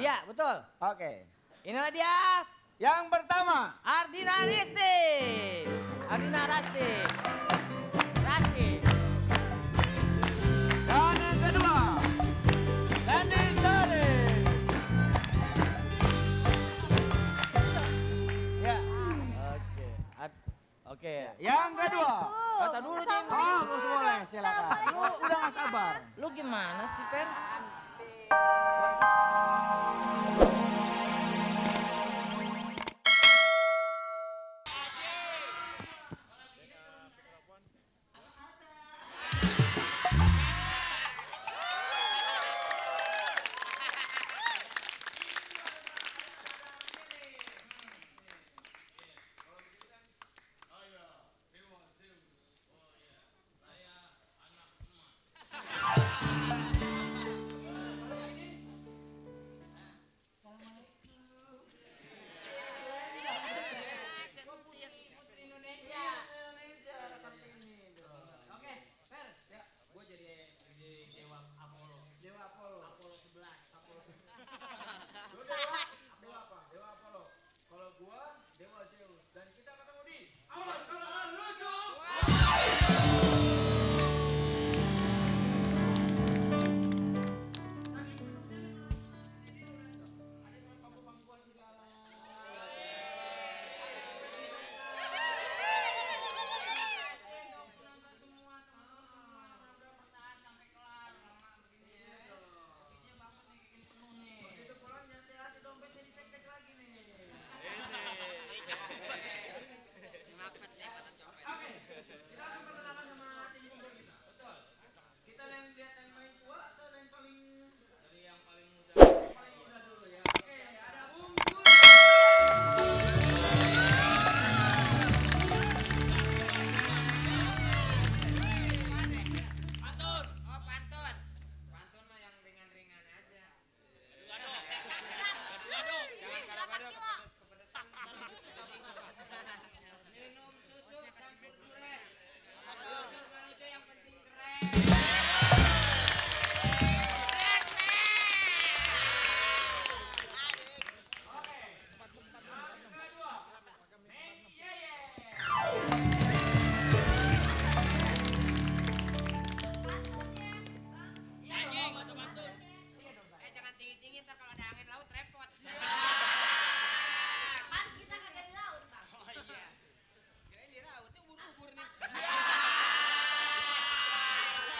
Iya, betul. Oke. Inilah dia. Yang pertama. Ardina Risti. Ardina Rasti. Rasti. Dan yang kedua. Leni Sari. Ya. Oke. Oke. Yang kedua. Kata dulu nih. Oh, boleh, silakan. Lu udah gak sabar. Lu gimana sih, Per?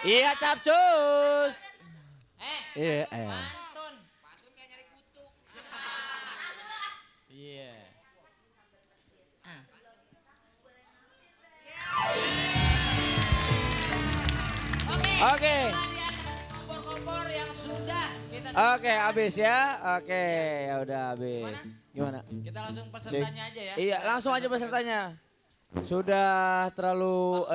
Iya, capcus. Iya, Pantun. Pantun kayak nyari kutu. Iya. Oke. Kompor-kompor yang sudah kita Oke, habis ya. Oke, ya udah habis. Gimana? Kita langsung pesertanya aja ya. Iya, langsung aja pesertanya. Sudah terlalu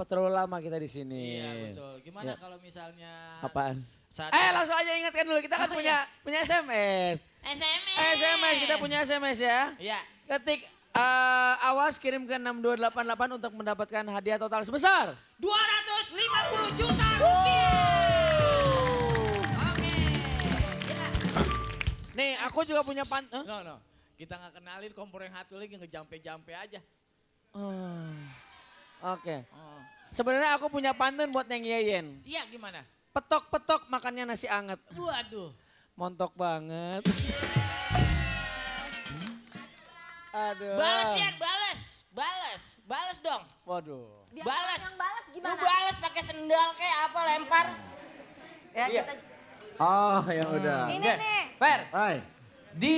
terlalu lama kita di sini. Iya, betul. Gimana Ya. kalau misalnya Apaan? saat Langsung aja ingatkan dulu, kita kan punya SMS. SMS, kita punya SMS ya. Iya. Ketik awas kirim ke 6288 untuk mendapatkan hadiah total sebesar 250 juta rupiah. Oke. Ya. Nih, aku juga punya No. Kita nggak kenalin kompor yang satu lagi ngejampe-jampe aja. Oke. Oh. Sebenarnya aku punya pantun buat Neng Yeyen. Iya, gimana? Petok-petok makannya nasi anget. Waduh. Montok banget. Aduh. Balas ya, balas dong. Waduh. Balas. Yang balas Lu gimana? balas pakai sendal kayak apa lempar? Ya Iya. kita Oh, ya udah. ini Oke. nih. Fer, Hai. di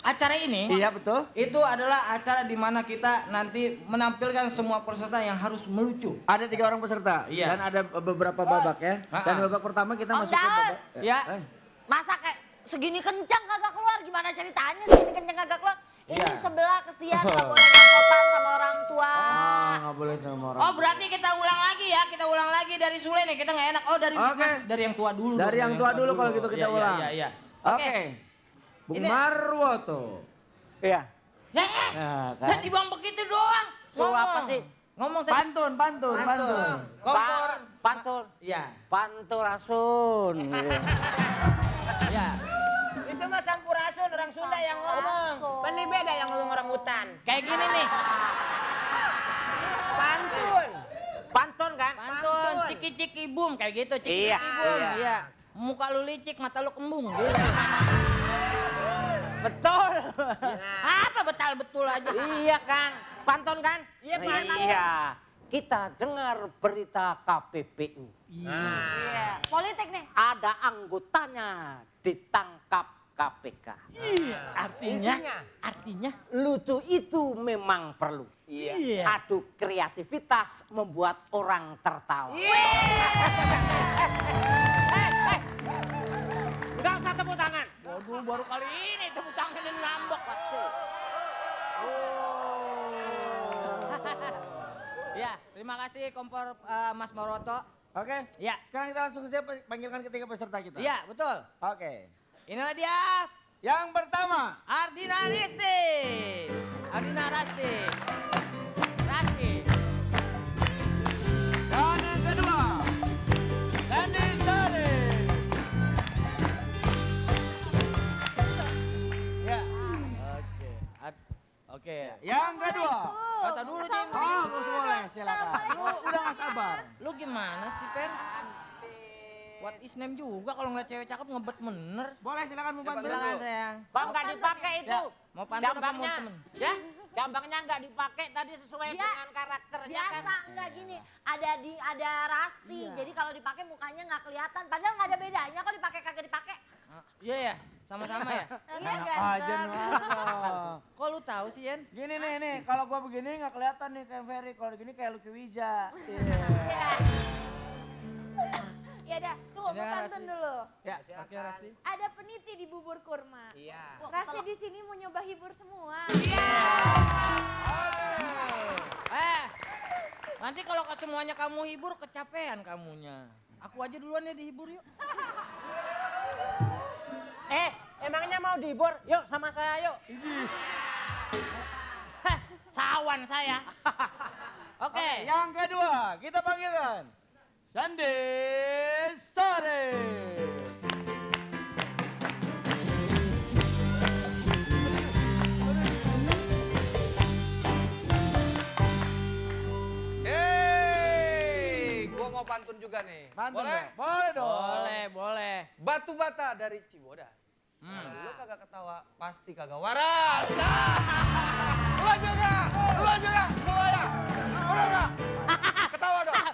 acara ini Iya betul. itu adalah acara di mana kita nanti menampilkan semua peserta yang harus melucu. Ada 3 orang peserta Iya. dan ada beberapa babak ya. Dan babak pertama kita Om masuk ke babak. Daus. Ya. Masa kayak segini kencang kagak keluar, gimana ceritanya segini kencang kagak keluar? Ini Iya. di sebelah kesian gak boleh gak sopan sama orang tua. Nggak boleh sama orang. Oh berarti kita ulang lagi ya, kita ulang lagi dari Sule nih, kita nggak enak. Oh dari Oke. Mas, dari yang tua dulu. Dari dong, yang tua dulu kalau gitu kita Iya, ulang. Iya. Oke. Bung Ini- Marwoto. Iya. Ya, Nah, kan. tadi bang begitu doang. Suruh apa sih? Ngomong tadi. Pantun. Kompor. Pantun. Iya. Panturasun. Ya. mah sampurasun, orang Sunda yang ngomong. Kan ini beda yang ngomong orang hutan. Kayak gini nih. Pantun. Pantun kan? Pantun, ciki-ciki bum kayak gitu, ciki-ciki Iya, bum. iya. Iya. Muka lu licik, mata lu kembung gitu. Betul. Apa betul aja. Iya kan? Pantun kan? Iya, pantun. Iya. Kita dengar berita KPPU. Iya. Politik nih. Ada anggotanya ditangkap KPK. Artinya Lucu itu memang perlu. Iya. Adu kreativitas membuat orang tertawa. Enggak usah tepuk tangan. waduh baru kali ini tepuk tangan dan ngambek. Ya, terima kasih Kompor Mas Moroto. Oke. Ya. Sekarang kita langsung saja panggilkan ketiga peserta kita. Iya, betul. Oke. Inilah dia Yang pertama. Ardina Risti. Ardina Rasti. Rasti. Dan yang kedua. Sandy Sari. Ya. Oke. Oke. Yang kedua. Kata dulu dia. Oh, boleh, silakan. Lu udah gak sabar. Lu gimana sih, Per? What is name juga kalau ngeliat cewek cakep ngebet bener. Boleh, silakan membantu. Silakan sayang. Kok nggak dipakai itu? Mau pantun apa mau Jambangnya. temen? Ya? Jambangnya nggak dipakai tadi sesuai Dia dengan karakternya kan. biasa enggak gini, ada Rasti. Jadi kalau dipakai mukanya nggak kelihatan. Padahal nggak ada bedanya kok dipakai kagak dipakai. Iya ya, sama-sama ya. Iya Aja Nurano. Kok lu tahu sih, Yen? Gini nih, kalau gua begini nggak kelihatan nih kayak Ferry, kalau gini kayak Lucky Wija. Iya. Iya. Ya dah, tuh Ini mau pantun Rasti. dulu. Ya. Oke, Rasti. Ada peniti di bubur kurma. Iya. Rasti di sini mau nyoba hibur semua. Nanti kalau semuanya kamu hibur, kecapean kamunya. Aku aja duluan ya dihibur yuk. Emangnya mau dihibur? Yuk sama saya yuk. Sawan saya. Oke. Yang kedua, kita panggilkan Sandy Sari. Hei, gua mau pantun juga nih. Pantun Boleh? dong? Boleh dong. Boleh. Batu bata dari Cibodas. Hmm. Kalau lu kagak ketawa, pasti kagak waras. Lu juga, semuanya. Bener nggak? Ketawa dong.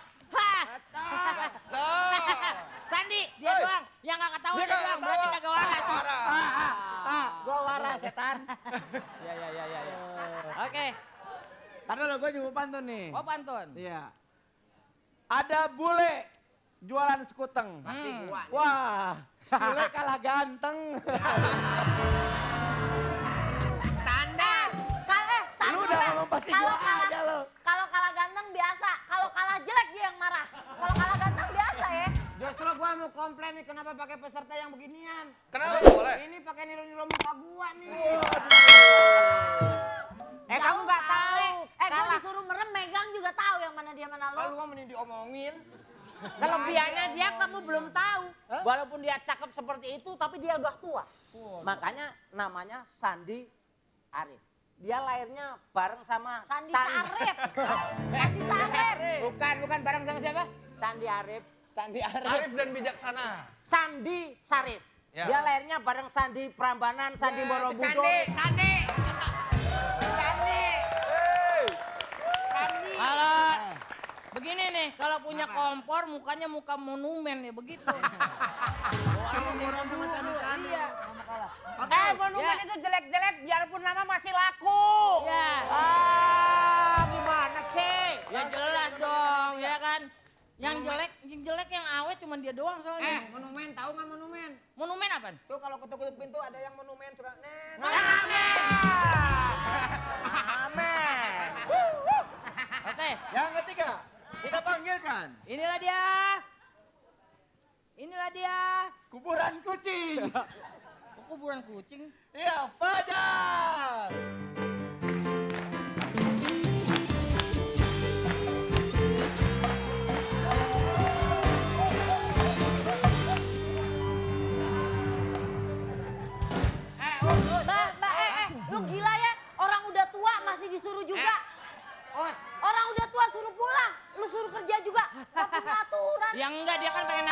Nah, Sandi, dia Hei. doang. Yang gak ketawa dia dia kagak doang. Berarti ketawa. kagak waras. Waras. Gua waras setan. Ya. Oke. Tadi dulu gua juga pantun nih. Oh pantun. Iya. Ada bule jualan sekuteng. Pasti gua nih. Wah, bule kalah ganteng. Standar. Lu udah ngomong pasti gua aja lo. Kalau kalah ganteng biasa, kalau kalah jelek dia yang marah. Kalau kalah ganteng biasa ya. Justru gua mau komplain nih kenapa pakai peserta yang beginian. Kenapa boleh? Ini pakai niru-niru muka gua nih. Kamu Jauh nggak kali. tahu. Gue Kalah. disuruh merem megang juga tahu yang mana dia mana Kalau lo. gua mending diomongin. Kelebihannya dia kamu belum tahu. Walaupun dia cakep seperti itu, tapi dia udah tua. Makanya namanya Sandi Arif. Dia lahirnya bareng sama Sandi Sarip. Sandi Sarip. Bukan bareng sama siapa? Sandi Arif. Sandi Arif dan bijaksana. Sandi Sarif. Ya. Dia lahirnya bareng Sandi Prambanan, Sandi Borobudur. Sandi. Kalau begini nih, kalau punya kompor mukanya muka monumen ya begitu. Iya. Monumen itu jelek-jelek, biarpun nama masih laku. Ya. Gimana sih? Ya jelas dong, ya kan? Yang jelek yang awet cuma dia doang soalnya. Monumen, tahu nggak monumen? Monumen apaan? Tuh kalau ketuk-ketuk pintu ada yang monumen suka nen. Amin. Oke, Yang ketiga, kita panggilkan inilah dia. kuburan kucing. Kok kuburan kucing? Iya, Fajar. Ya enggak, dia kan pengen